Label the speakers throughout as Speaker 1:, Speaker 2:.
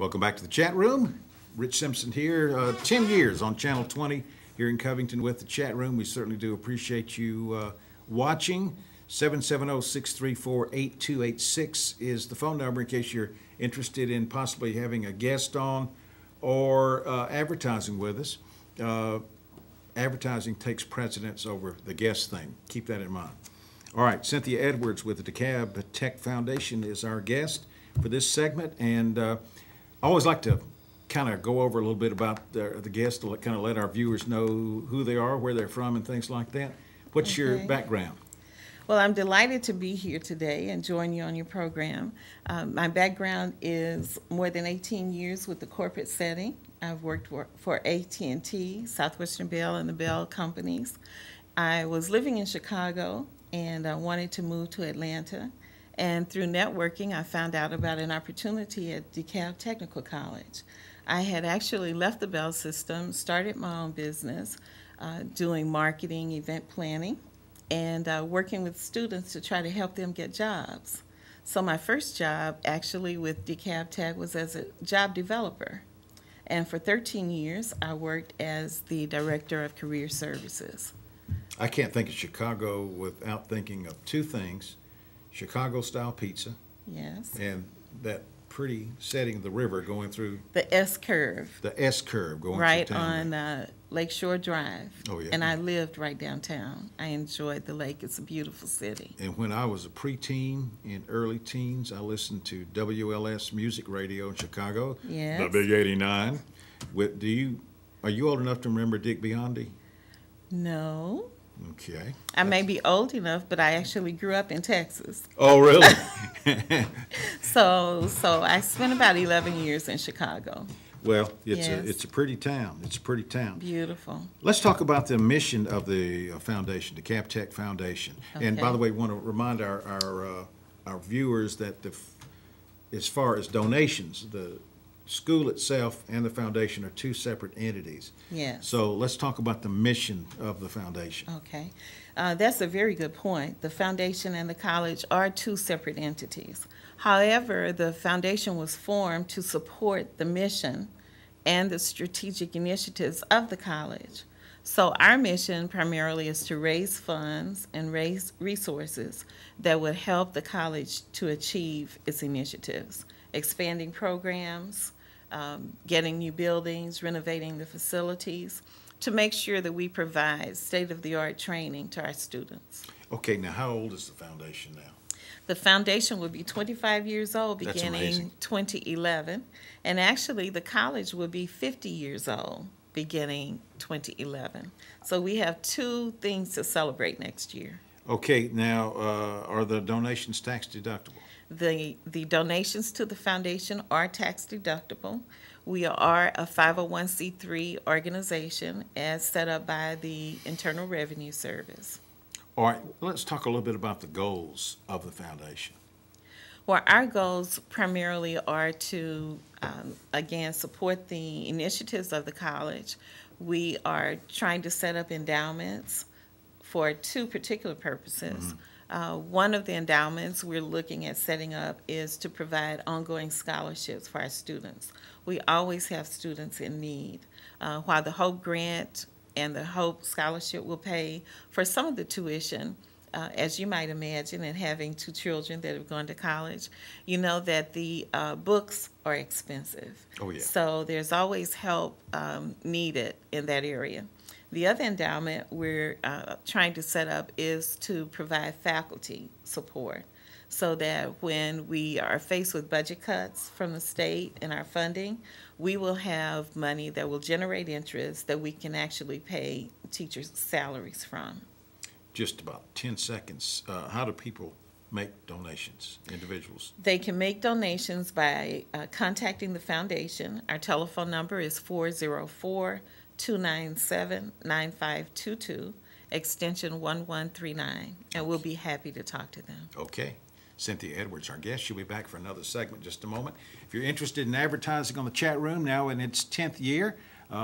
Speaker 1: Welcome back to the chat room. Rich Simpson here, 10 years on Channel 20 here in Covington with the chat room. We certainly do appreciate you watching. 770-634-8286 is the phone number in case you're interested in possibly having a guest on or advertising with us. Advertising takes precedence over the guest thing. Keep that in mind. All right, Cynthia Edwards with the DeKalb Tech Foundation is our guest for this segment, and I always like to kind of go over a little bit about the guest to kind of let our viewers know who they are, where they're from, and things like that. What's your background?
Speaker 2: Well, I'm delighted to be here today and join you on your program. My background is more than 18 years with the corporate setting. I've worked for AT&T, Southwestern Bell, and the Bell companies. I was living in Chicago and I wanted to move to Atlanta. And through networking, I found out about an opportunity at DeKalb Technical College. I had actually left the Bell system, started my own business, doing marketing, event planning, and working with students to try to help them get jobs. So my first job actually with DeKalb Tech was as a job developer. And for 13 years, I worked as the Director of Career Services.
Speaker 1: I can't think of Chicago without thinking of two things: Chicago-style pizza,
Speaker 2: yes,
Speaker 1: and that pretty setting of the river going through
Speaker 2: the S curve.
Speaker 1: The S curve going
Speaker 2: right
Speaker 1: through town.
Speaker 2: on Lakeshore Drive.
Speaker 1: Oh, yeah.
Speaker 2: And I lived right downtown. I enjoyed the lake. It's a beautiful city.
Speaker 1: And when I was a preteen in early teens, I listened to WLS Music Radio in Chicago.
Speaker 2: Yes.
Speaker 1: The Big 89. Are you old enough to remember Dick Biondi?
Speaker 2: No.
Speaker 1: Okay.
Speaker 2: I may be old enough, but I actually grew up in Texas.
Speaker 1: Oh, really?
Speaker 2: So I spent about 11 years in Chicago.
Speaker 1: Well, it's
Speaker 2: Yes.
Speaker 1: a pretty town. It's a pretty town.
Speaker 2: Beautiful.
Speaker 1: Let's talk about the mission of the foundation, the DeKalb Tech Foundation. And by
Speaker 2: Okay.
Speaker 1: the way, we want to remind our viewers that as far as donations, the school itself and the foundation are two separate entities.
Speaker 2: Yes.
Speaker 1: So let's talk about the mission of the foundation.
Speaker 2: Okay. That's a very good point. The foundation and the college are two separate entities. However, the foundation was formed to support the mission and the strategic initiatives of the college. So our mission primarily is to raise funds and raise resources that would help the college to achieve its initiatives, expanding programs, getting new buildings, renovating the facilities, to make sure that we provide state-of-the-art training to our students.
Speaker 1: Okay, now how old is the foundation now?
Speaker 2: The foundation will be 25 years old
Speaker 1: That's
Speaker 2: beginning
Speaker 1: amazing.
Speaker 2: 2011, and actually the college will be 50 years old beginning 2011. So we have two things to celebrate next year.
Speaker 1: Okay, now are the donations tax deductible?
Speaker 2: The donations to the foundation are tax deductible. We are a 501c3 organization as set up by the Internal Revenue Service.
Speaker 1: All right, let's talk a little bit about the goals of the foundation.
Speaker 2: Well, our goals primarily are to, again, support the initiatives of the college. We are trying to set up endowments for two particular purposes. One of the endowments we're looking at setting up is to provide ongoing scholarships for our students. We always have students in need. While the Hope Grant and the Hope Scholarship will pay for some of the tuition, as you might imagine, and having two children that have gone to college, you know that the books are expensive.
Speaker 1: Oh, yeah.
Speaker 2: So there's always help needed in that area. The other endowment we're trying to set up is to provide faculty support so that when we are faced with budget cuts from the state and our funding, we will have money that will generate interest that we can actually pay teachers' salaries from.
Speaker 1: Just about 10 seconds. How do people make donations, individuals?
Speaker 2: They can make donations by contacting the foundation. Our telephone number is 404-297-9522, extension 1139, and we'll be happy to talk to them.
Speaker 1: Okay. Cynthia Edwards, our guest. She'll be back for another segment in just a moment. If you're interested in advertising on the chat room, now in its 10th year,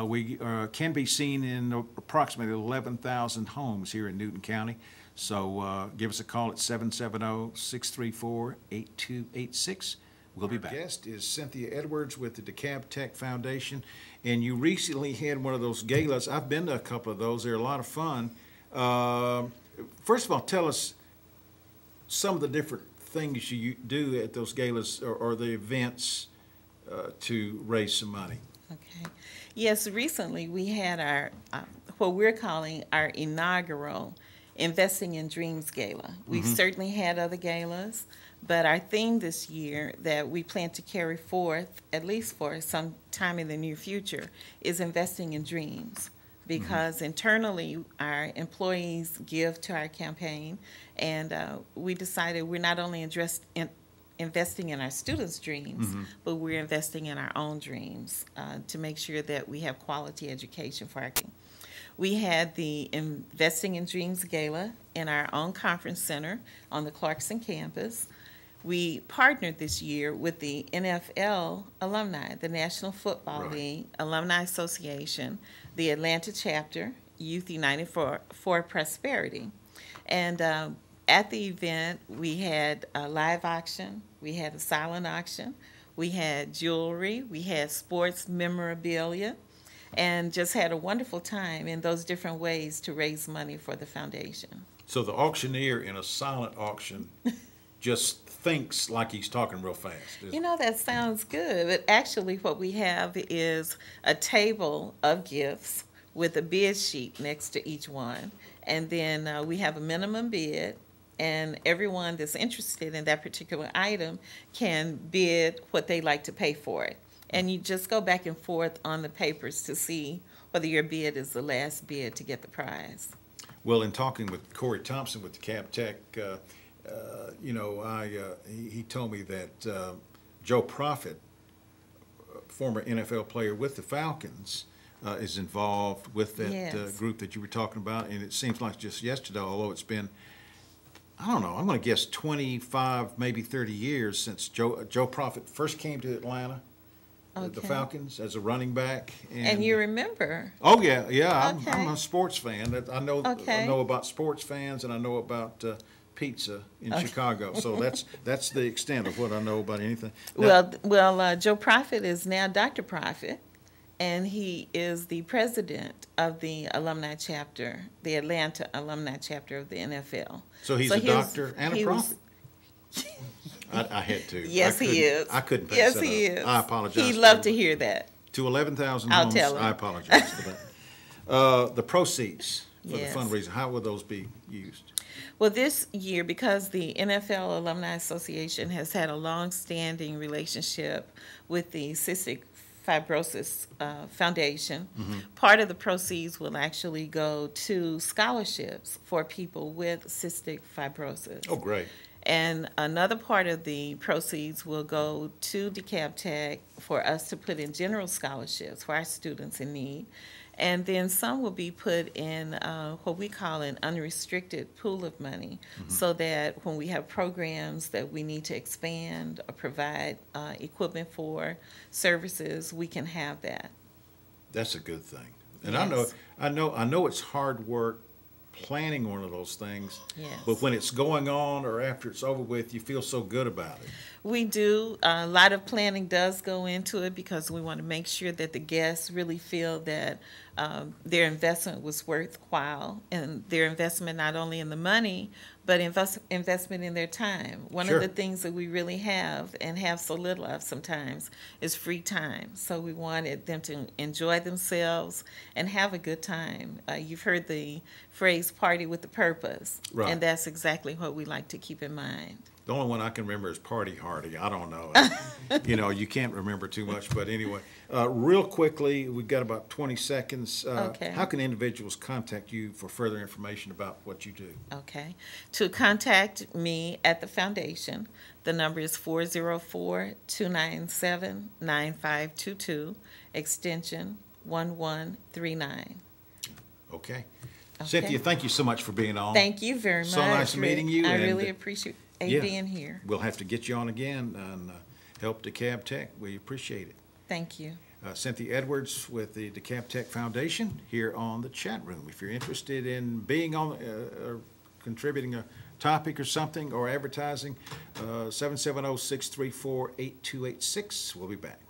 Speaker 1: we can be seen in approximately 11,000 homes here in Newton County. So give us a call at 770-634-8286. We'll be back. Our guest is Cynthia Edwards with the DeKalb Tech Foundation, and you recently had one of those galas. I've been to a couple of those. They're a lot of fun. First of all, tell us some of the different things you do at those galas or the events to raise some money.
Speaker 2: Okay. Yes, recently we had our, what we're calling our inaugural Investing in Dreams Gala. We've certainly had other galas, but our theme this year that we plan to carry forth, at least for some time in the near future, is investing in dreams. Because internally, our employees give to our campaign, and we decided we're not only investing in our students' dreams, but we're investing in our own dreams to make sure that we have quality education for our kids. We had the Investing in Dreams Gala in our own conference center on the Clarkson campus. We partnered this year with the NFL alumni, the National Football League, Alumni Association, the Atlanta chapter, Youth United for Prosperity. And at the event, we had a live auction, we had a silent auction, we had jewelry, we had sports memorabilia, and just had a wonderful time in those different ways to raise money for the foundation.
Speaker 1: So the auctioneer in a silent auction just thinks like he's talking real fast.
Speaker 2: You know, that sounds good, but actually what we have is a table of gifts with a bid sheet next to each one, and then we have a minimum bid, and everyone that's interested in that particular item can bid what they like to pay for it. And you just go back and forth on the papers to see whether your bid is the last bid to get the prize.
Speaker 1: Well, in talking with Corey Thompson with DeKalb Tech, you know, he told me that Joe Profit, former NFL player with the Falcons, is involved with that group that you were talking about. And it seems like just yesterday, although it's been, I don't know, I'm going to guess 25, maybe 30 years since Joe Profit first came to Atlanta. The Falcons as a running back,
Speaker 2: and you remember?
Speaker 1: Oh yeah. I'm a sports fan. I know about sports fans, and I know about pizza in Chicago. So that's the extent of what I know about anything. Now,
Speaker 2: well, Joe Profit is now Dr. Profit, and he is the president of the alumni chapter, the Atlanta alumni chapter of the NFL.
Speaker 1: So he's a doctor and a prophet. I had to.
Speaker 2: Yes, he is.
Speaker 1: I couldn't pass
Speaker 2: yes,
Speaker 1: that
Speaker 2: he
Speaker 1: up.
Speaker 2: is.
Speaker 1: I apologize.
Speaker 2: He'd love to hear that.
Speaker 1: To 11,000
Speaker 2: I'll
Speaker 1: homes,
Speaker 2: tell him.
Speaker 1: I apologize for that. The proceeds for
Speaker 2: Yes.
Speaker 1: the fundraiser, how will those be used?
Speaker 2: Well, this year, because the NFL Alumni Association has had a long-standing relationship with the Cystic Fibrosis Foundation, part of the proceeds will actually go to scholarships for people with cystic fibrosis.
Speaker 1: Oh, great.
Speaker 2: And another part of the proceeds will go to DeKalb Tech for us to put in general scholarships for our students in need. And then some will be put in what we call an unrestricted pool of money, so that when we have programs that we need to expand or provide equipment for, services, we can have that.
Speaker 1: That's a good thing. And
Speaker 2: Yes.
Speaker 1: I know it's hard work planning one of those things,
Speaker 2: Yes.
Speaker 1: but when it's going on or after it's over with, you feel so good about it.
Speaker 2: We do. A lot of planning does go into it because we want to make sure that the guests really feel that their investment was worthwhile, and their investment not only in the money, but investment in their time. One
Speaker 1: Sure.
Speaker 2: of the things that we really have and have so little of sometimes is free time. So we wanted them to enjoy themselves and have a good time. You've heard the phrase "party with a purpose,"
Speaker 1: Right.
Speaker 2: and that's exactly what we like to keep in mind.
Speaker 1: The only one I can remember is Party Hardy. I don't know. You know, you can't remember too much. But anyway, real quickly, we've got about 20 seconds.
Speaker 2: Okay.
Speaker 1: How can individuals contact you for further information about what you do?
Speaker 2: Okay. To contact me at the foundation, the number is 404-297-9522, extension 1139.
Speaker 1: Okay. Cynthia, thank you so much for being on.
Speaker 2: Thank you very much.
Speaker 1: So nice meeting you.
Speaker 2: I
Speaker 1: and
Speaker 2: really appreciate
Speaker 1: yeah,
Speaker 2: being here.
Speaker 1: We'll have to get you on again and help DeKalb Tech. We appreciate it.
Speaker 2: Thank you.
Speaker 1: Cynthia Edwards with the DeKalb Tech Foundation here on the chat room. If you're interested in being on or contributing topic or something, or advertising, 770-634-8286. We'll be back.